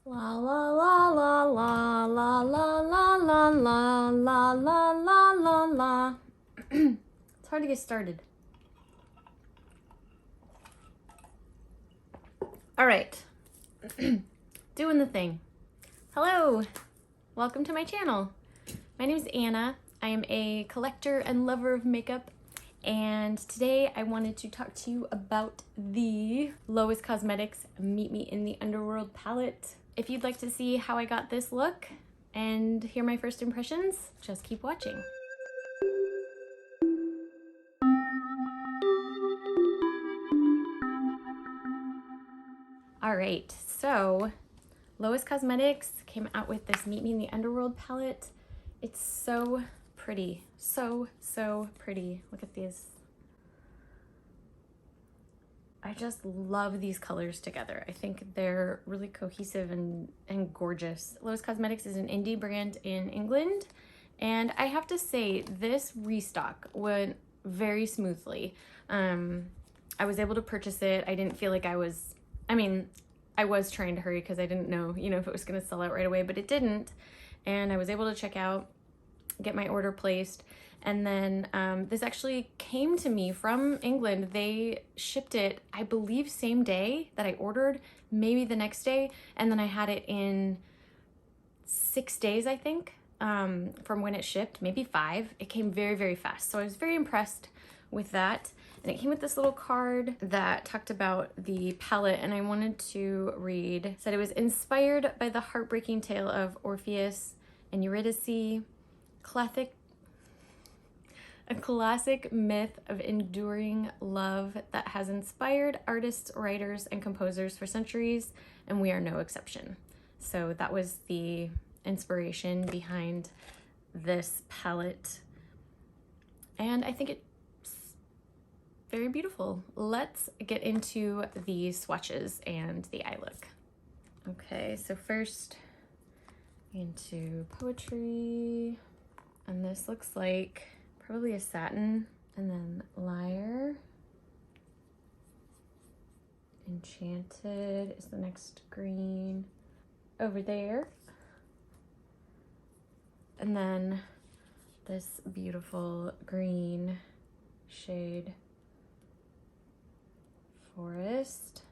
La la la la la la la la la la la la la la la. It's hard to get started. All right, doing the thing. Hello, welcome to my channel. My name is Anna. I am a collector and lover of makeup, and today I wanted to talk to you about the Lois Cosmetics Meet Me in the Underworld palette. If you'd like to see how I got this look and hear my first impressions, just keep watching. All right, so Lois Cosmetics came out with this Meet Me in the Underworld palette. It's so pretty, so pretty. Look at these. I just love these colors together. I think they're really cohesive and gorgeous. Lois Cosmetics is an indie brand in England, and I have to say this restock went very smoothly. I was able to purchase it. I didn't feel like I was trying to hurry because I didn't know, if it was gonna sell out right away, but it didn't. And I was able to check out, get my order placed. And then this actually came to me from England. They shipped it, I believe, same day that I ordered, maybe the next day. And then I had it in 6 days, I think, from when it shipped, maybe 5. It came very fast. So I was very impressed with that. And it came with this little card that talked about the palette, and I wanted to read. It said it was inspired by the heartbreaking tale of Orpheus and Eurydice, a classic myth of enduring love that has inspired artists, writers, and composers for centuries, and we are no exception. So that was the inspiration behind this palette, and I think it's very beautiful. Let's get into the swatches and the eye look. Okay, so first into Poetry, and this looks like probably a satin, and then Liar. Enchanted is the next green over there. And then this beautiful green Shade Forest.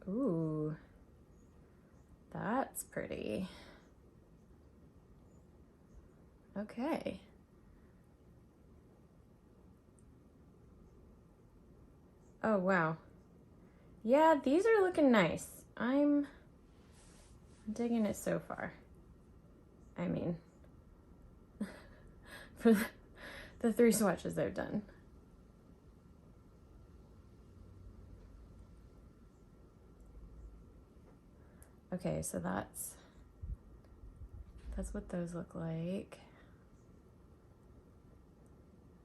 Ooh, that's pretty. Okay. Oh, wow. Yeah, these are looking nice. I'm digging it so far. I mean, for the 3 swatches I've done. Okay, so that's what those look like.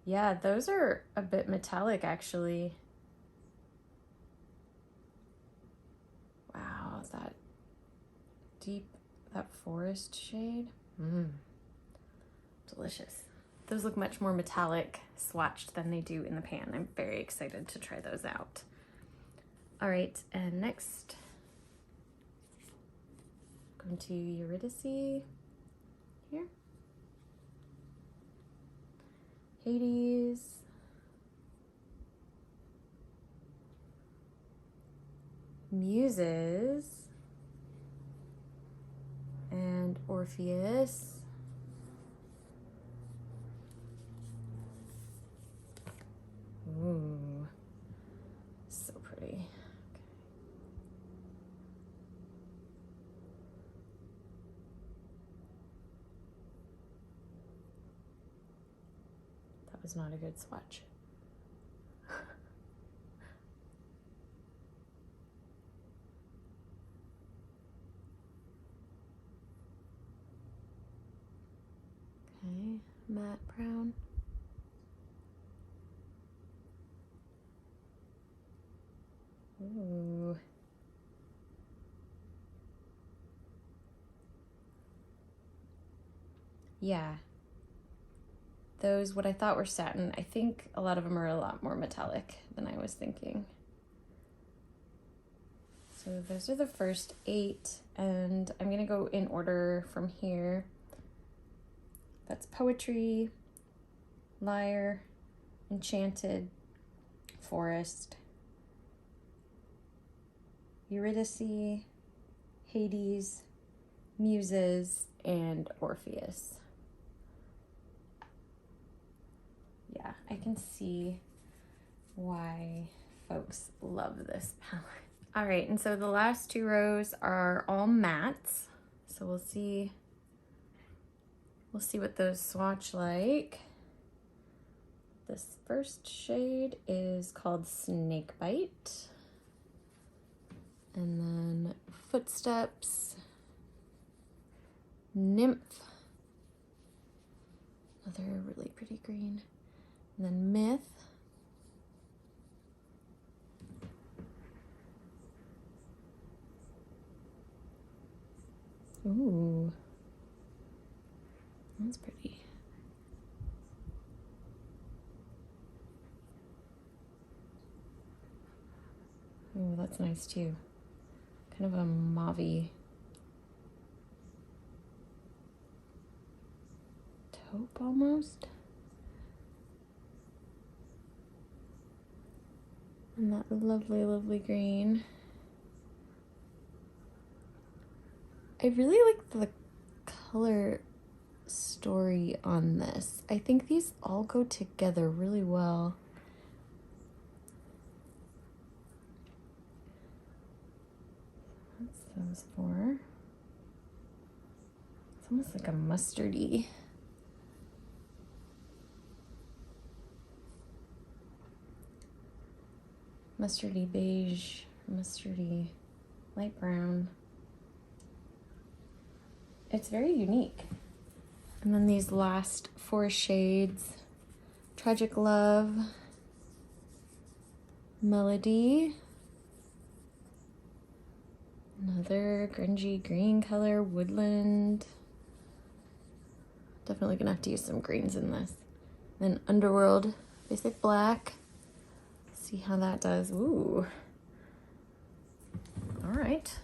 Yeah, those are a bit metallic, actually. Wow, that deep, that forest shade. Delicious. Those look much more metallic swatched than they do in the pan. I'm very excited to try those out. All right, and next, going to Eurydice here. Hades. Muses. And Orpheus. Ooh, so pretty. Okay. That was not a good swatch. Okay, matte brown. Ooh. Yeah. Those, what I thought were satin, I think a lot of them are a lot more metallic than I was thinking. So those are the first 8, and I'm gonna go in order from here. That's Poetry, Lyre, Enchanted, Forest, Eurydice, Hades, Muses, and Orpheus. Yeah, I can see why folks love this palette. All right, and so the last 2 rows are all mattes. So we'll see what those swatch like. This first shade is called Snakebite. And then Footsteps, Nymph, another really pretty green, and then Myth, ooh, that's pretty. Ooh, that's nice too. Kind of a mauve-y taupe almost. And that lovely, lovely green. I really like the color story on this. I think these all go together really well. Those 4. It's almost like a mustardy. Mustardy beige, mustardy light brown. It's very unique. And then these last 4 shades, Tragic Love, Melody, another grungy green color, Woodland. Definitely gonna have to use some greens in this. Then Underworld, basic black. See how that does. Ooh. All right.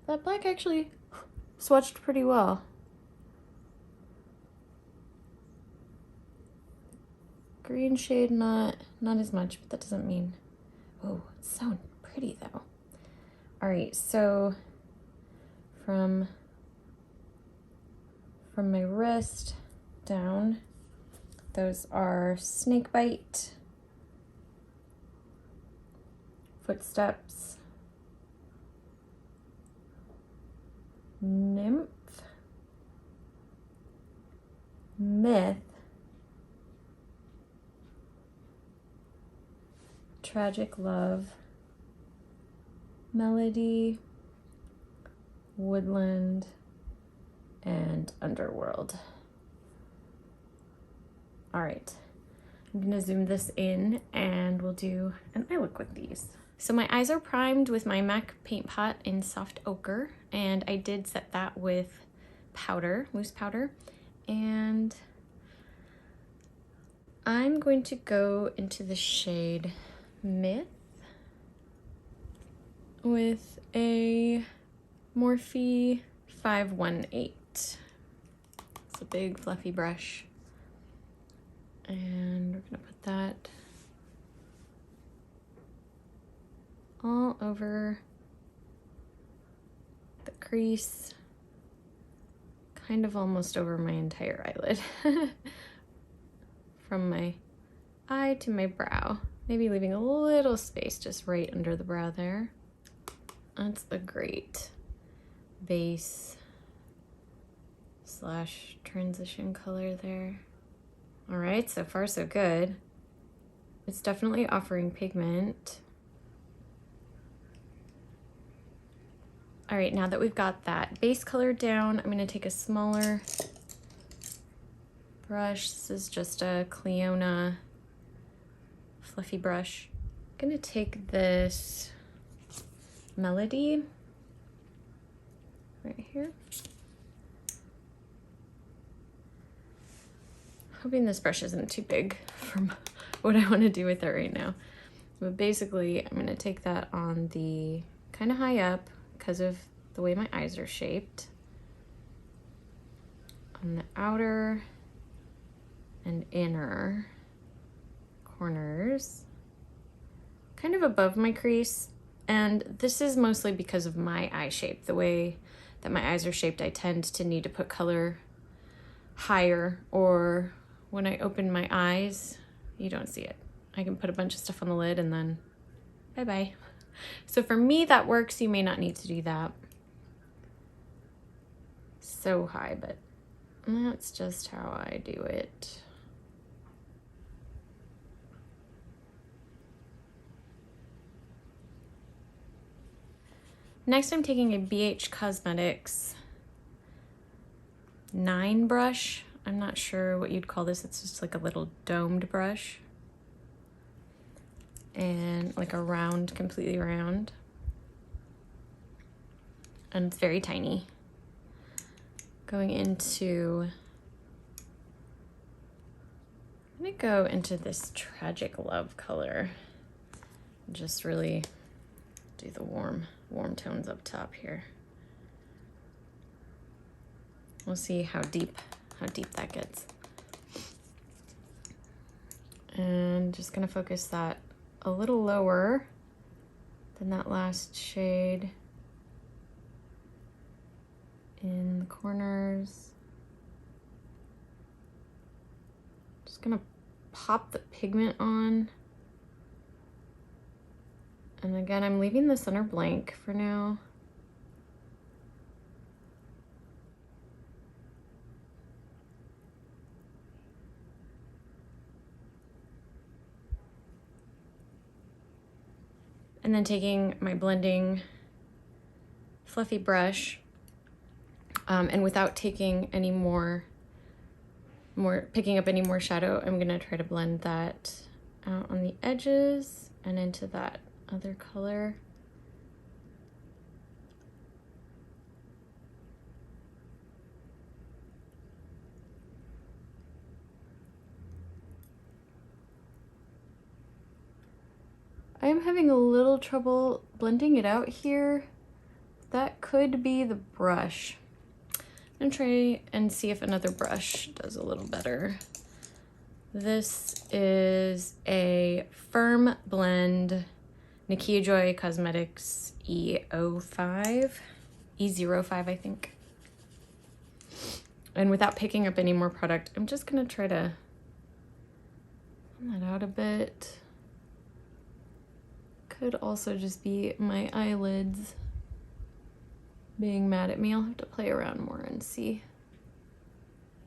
That black actually swatched pretty well. Green shade, not as much, but that doesn't mean, oh, it's so pretty though. All right, so from my wrist down, those are Snakebite, Footsteps, Nymph, Myth, Tragic Love, Melody, Woodland, and Underworld. All right, I'm gonna zoom this in and we'll do an eye look with these. So my eyes are primed with my MAC paint pot in soft ochre, and I did set that with powder, loose powder, and I'm going to go into the shade Myth with a Morphe 518. It's a big fluffy brush, and we're gonna put that all over the crease, kind of almost over my entire eyelid. From my eye to my brow, maybe leaving a little space just right under the brow there. That's a great base slash transition color there. All right, so far so good. It's definitely offering pigment. All right, now that we've got that base color down, I'm gonna take a smaller brush. This is just a Cleona fluffy brush. gonna take this Melody right here. Hoping this brush isn't too big for what I want to do with it right now. But basically, I'm gonna take that on the kind of high up because of the way my eyes are shaped. On the outer and inner corners, kind of above my crease. And this is mostly because of my eye shape. The way that my eyes are shaped, I tend to need to put color higher, or when I open my eyes, you don't see it. I can put a bunch of stuff on the lid and then bye-bye. So for me, that works. You may not need to do that so high, but that's just how I do it. Next, I'm taking a BH Cosmetics 9 brush. I'm not sure what you'd call this. It's just like a little domed brush. And like a round, completely round. And it's very tiny. Going into, I'm gonna go into this Tragic Love color. Just really do the warm tones up top here. We'll see how deep that gets. And just gonna focus that a little lower than that last shade in the corners. Just gonna pop the pigment on. And again, I'm leaving the center blank for now. And then taking my blending fluffy brush, and without taking any picking up any more shadow, I'm gonna try to blend that out on the edges and into that other color. I am having a little trouble blending it out here. That could be the brush. I'm gonna try and see if another brush does a little better. This is a Firm Blend Nakia Cosmetics E05, I think. And without picking up any more product, I'm just gonna try to blend that out a bit. Could also just be my eyelids being mad at me. I'll have to play around more and see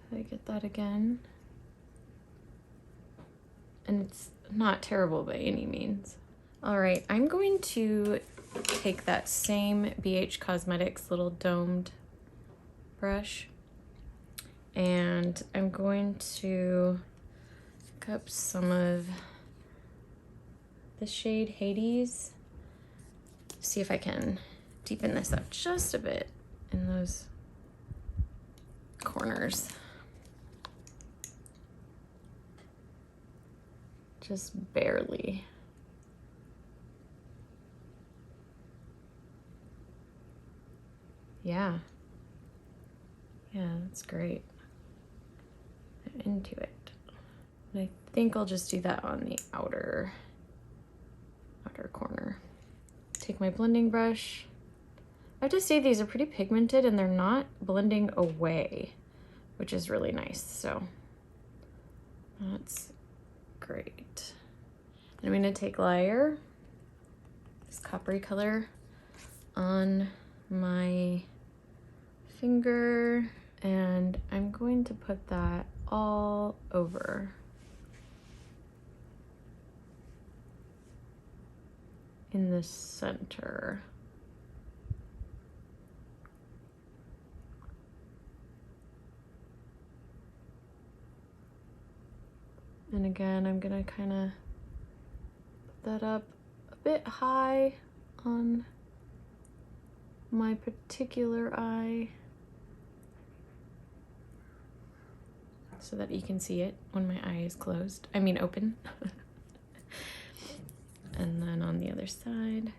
if I get that again. And it's not terrible by any means. All right, I'm going to take that same BH Cosmetics little domed brush, and I'm going to pick up some of the shade Hades. See if I can deepen this up just a bit in those corners. Just barely. Yeah, that's great. I'm into it. And I think I'll just do that on the outer corner. Take my blending brush. I have to say these are pretty pigmented and they're not blending away, which is really nice. So that's great. And I'm gonna take Liar, this coppery color, on my finger, and I'm going to put that all over in the center. And again, I'm gonna kind of put that up bit high on my particular eye so that you can see it when my eye is closed. I mean open. And then on the other side.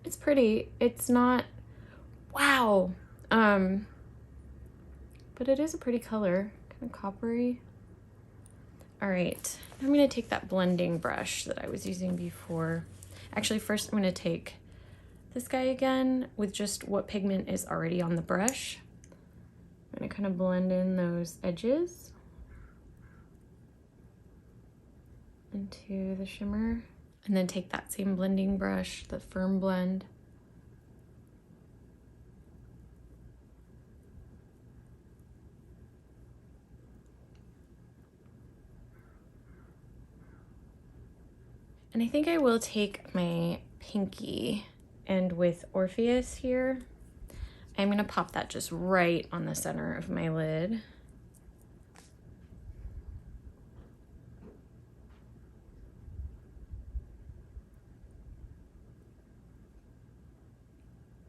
It's pretty. It's not wow. But it is a pretty color, kind of coppery. All right, I'm gonna take that blending brush that I was using before. Actually, first I'm gonna take this guy again with just what pigment is already on the brush. I'm gonna kind of blend in those edges into the shimmer, and then take that same blending brush, the firm blend, and I think I will take my pinky, and with Orpheus here, I'm gonna pop that just right on the center of my lid.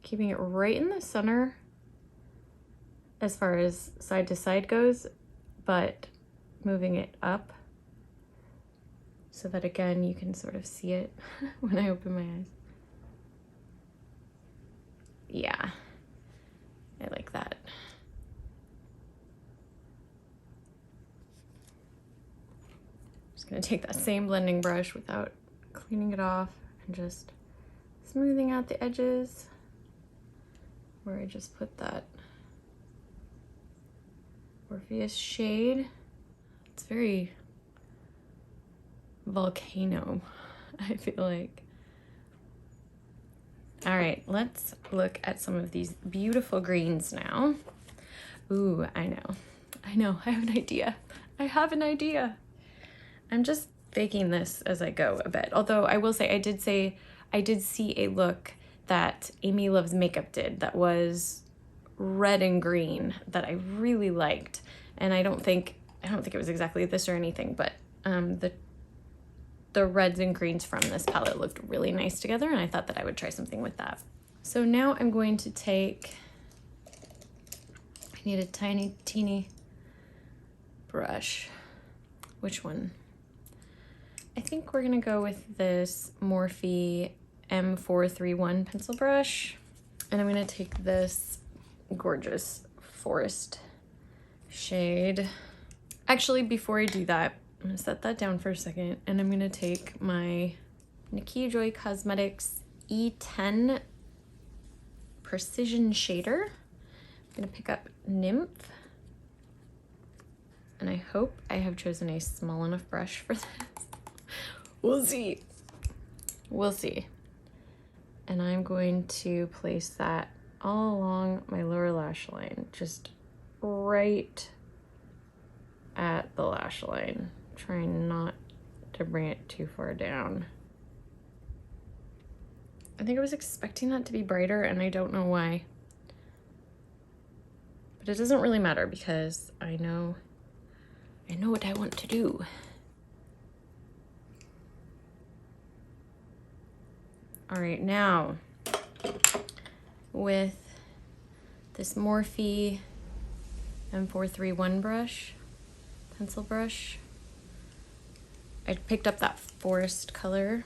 Keeping it right in the center as far as side to side goes, but moving it up so that again you can sort of see it when I open my eyes. Yeah, I like that. Just gonna take that same blending brush without cleaning it off and just smoothing out the edges where I just put that Orpheus shade. It's very volcano, I feel like. All right, let's look at some of these beautiful greens now. Ooh, I know, I have an idea. I have an idea. I'm just faking this as I go a bit. Although I will say I did see a look that Amy Loves Makeup did that was red and green that I really liked. And I don't think it was exactly this or anything, but the reds and greens from this palette looked really nice together, and I thought that I would try something with that. So now I'm going to take, I need a tiny, teeny brush. Which one? I think we're gonna go with this Morphe M431 pencil brush. And I'm gonna take this gorgeous forest shade. Actually, before I do that, I'm gonna set that down for a second, and I'm gonna take my Lois Cosmetics E10 Precision Shader. I'm gonna pick up Nymph, and I hope I have chosen a small enough brush for this. We'll see. We'll see. And I'm going to place that all along my lower lash line, just right at the lash line. Trying not to bring it too far down. I think I was expecting that to be brighter, and I don't know why. But it doesn't really matter because I know what I want to do. All right, now with this Morphe M431 brush, pencil brush, I picked up that forest color.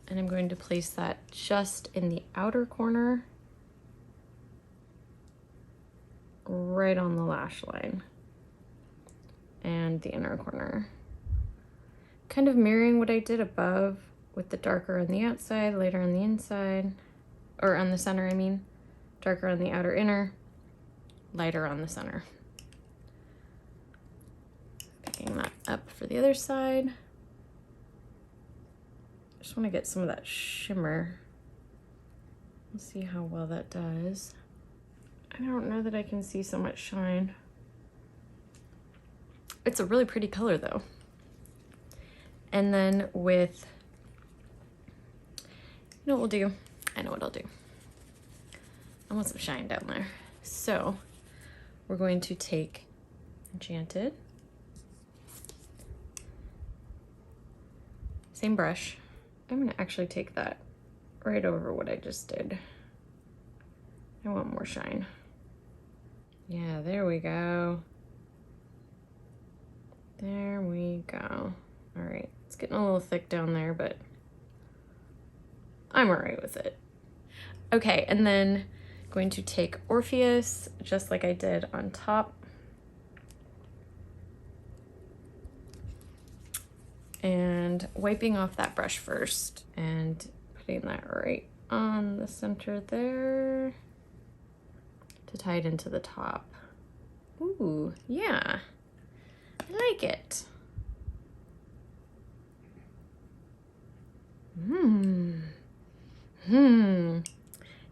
And I'm going to place that just in the outer corner, right on the lash line, and the inner corner. Kind of mirroring what I did above with the darker on the outside, lighter on the inside, or on the center, I mean. Darker on the outer inner, lighter on the center. Picking that up for the other side. Just want to get some of that shimmer. We'll see how well that does. I don't know that I can see so much shine. It's a really pretty color though. And then with, you know what we'll do? I know what I'll do. I want some shine down there. So we're going to take Enchanted. Same brush. I'm gonna actually take that right over what I just did. I want more shine. Yeah, there we go. There we go. All right, it's getting a little thick down there, but I'm all right with it. Okay, and then going to take Orpheus, just like I did on top. And wiping off that brush first and putting that right on the center there to tie it into the top. Ooh, yeah, I like it.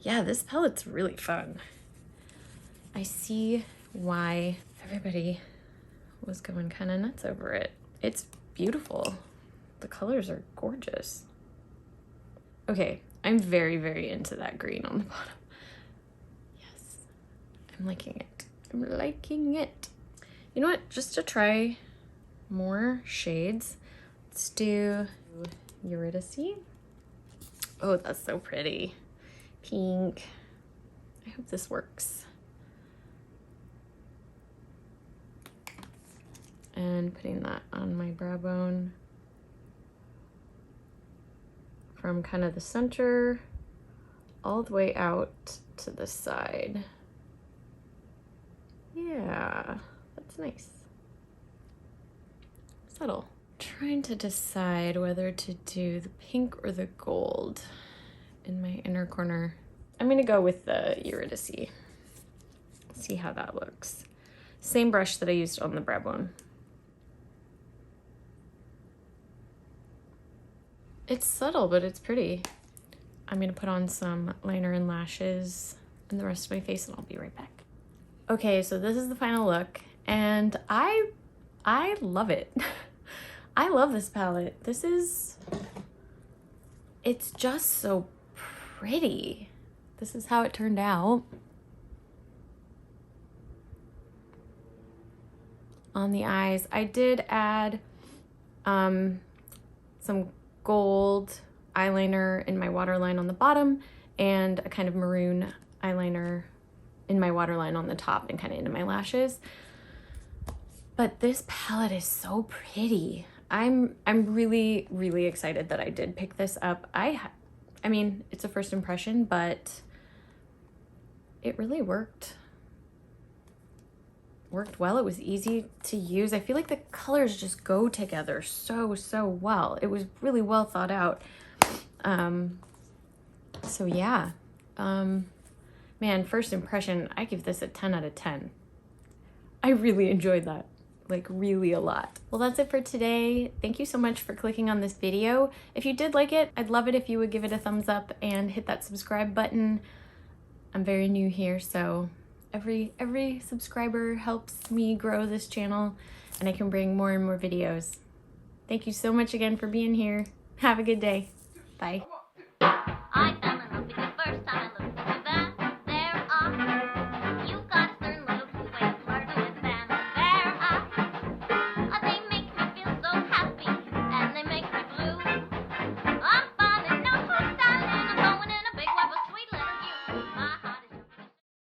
Yeah, this palette's really fun. I see why everybody was going kind of nuts over it. It's beautiful. The colors are gorgeous. Okay, I'm very, very into that green on the bottom. Yes, I'm liking it. I'm liking it. You know what? Just to try more shades, let's do Eurydice. Oh, that's so pretty. Pink. I hope this works. And putting that on my brow bone from kind of the center all the way out to the side. Yeah, that's nice. Subtle. Trying to decide whether to do the pink or the gold in my inner corner. I'm gonna go with the Eurydice. See how that looks. Same brush that I used on the brow bone. It's subtle, but it's pretty. I'm gonna put on some liner and lashes and the rest of my face, and I'll be right back. Okay, so this is the final look, and I love it. I love this palette. It's just so pretty. This is how it turned out. On the eyes, I did add some gold eyeliner in my waterline on the bottom and a kind of maroon eyeliner in my waterline on the top and kind of into my lashes. But this palette is so pretty. I'm really, really excited that I did pick this up. I mean, it's a first impression, but it really worked well. It was easy to use. I feel like the colors just go together so well. It was really well thought out. So yeah, man, first impression, I give this a 10 out of 10. I really enjoyed that, like really a lot. Well, that's it for today. Thank you so much for clicking on this video. If you did like it, I'd love it if you would give it a thumbs up and hit that subscribe button. I'm very new here, so every subscriber helps me grow this channel and I can bring more and more videos. Thank you so much again for being here. Have a good day. Bye.